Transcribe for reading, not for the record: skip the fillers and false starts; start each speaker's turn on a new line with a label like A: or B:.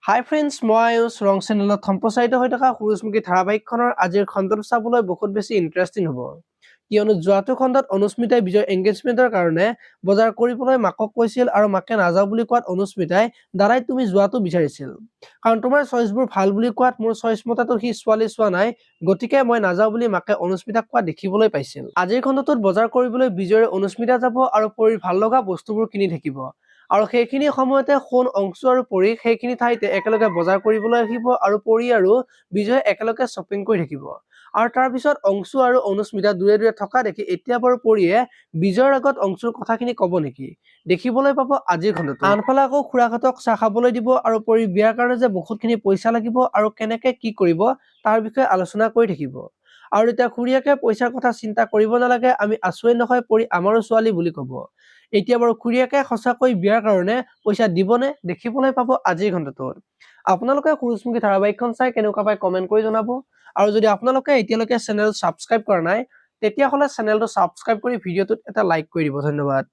A: হাই friends, মই আয়ুষ ৰং চেনেলত সম্প্ৰচাৰিত হৈ থকা সূৰুযমুখী ধাৰাবাহিকখনৰ আজিৰ খণ্ডটো চাবলৈ বহুত বেছি ইণ্টাৰেষ্টিং হ'ব। কিয়নো যোৱাটো খণ্ডত অনুস্মিতাই বিজয়ৰ এংগেজমেণ্টৰ কাৰণে বজাৰ কৰিবলৈ মাকক কৈছিল আৰু মাকে নাযাওঁ বুলি কোৱাত অনুস্মিতাই দাদাই তুমি যোৱাটো বিচাৰিছিল। কাৰণ তোমাৰ চইচবোৰ ভাল বুলি কোৱাত মোৰ চইচ মতেতো সি ছোৱালী চোৱা নাই, গতিকে মই নাযাওঁ বুলি মাকে অনুস্মিতাক কোৱা দেখিবলৈ পাইছিল। আজিৰ খণ্ডটোত বজাৰ কৰিবলৈ বিজয়ৰে অনুস্মিতা যাব আৰু পৰীৰ ভাল লগা বস্তুবোৰ কিনি থাকিব। আৰু সেইখিনি সময়তে সোণ, অংশু আৰু পৰী সেইখিনি ঠাইতে একেলগে বজাৰ কৰিবলৈ আহিব আৰু পৰী আৰু বিজয় একেলগে শ্বপিং কৰি থাকিব। আৰু তাৰ পিছত অংশু আৰু অনুস্মিতা দূৰে দূৰে থকা দেখি এতিয়া বাৰু পৰীয়ে বিজয়ৰ আগত অংশুৰ কথাখিনি ক'ব নেকি, দেখিবলৈ পাব আজিৰ খণ্ডটো। আনফালে আকৌ খুৰাহঁতক চাহ খাবলৈ দিব আৰু পৰীৰ বিয়াৰ কাৰণে যে বহুতখিনি পইচা লাগিব আৰু কেনেকে কি কৰিব তাৰ বিষয়ে আলোচনা কৰি থাকিব। আৰু এতিয়া খুৰীয়েকে পইচাৰ কথা চিন্তা কৰিব নালাগে, আমি আছোৱেই নহয়, পৰী আমাৰো ছোৱালী বুলি ক'ব। এতিয়া বাৰু খুৰীয়েকে সঁচাকৈ বিয়াৰ কাৰণে পইচা দিবনে, দেখিবলৈ পাব আজিৰ খণ্ডটোত। আপোনালোকে সূৰুযমুখী ধাৰাবাহিকখন চাই কেনেকুৱা পাই কমেণ্ট কৰি জনাব। আৰু যদি আপোনালোকে এতিয়ালৈকে চেনেল ছাবস্ক্ৰাইব কৰা নাই, তেতিয়াহ'লে চেনেলটো ছাবস্ক্ৰাইব কৰি ভিডিঅ'টোত এটা লাইক কৰি দিব। ধন্যবাদ।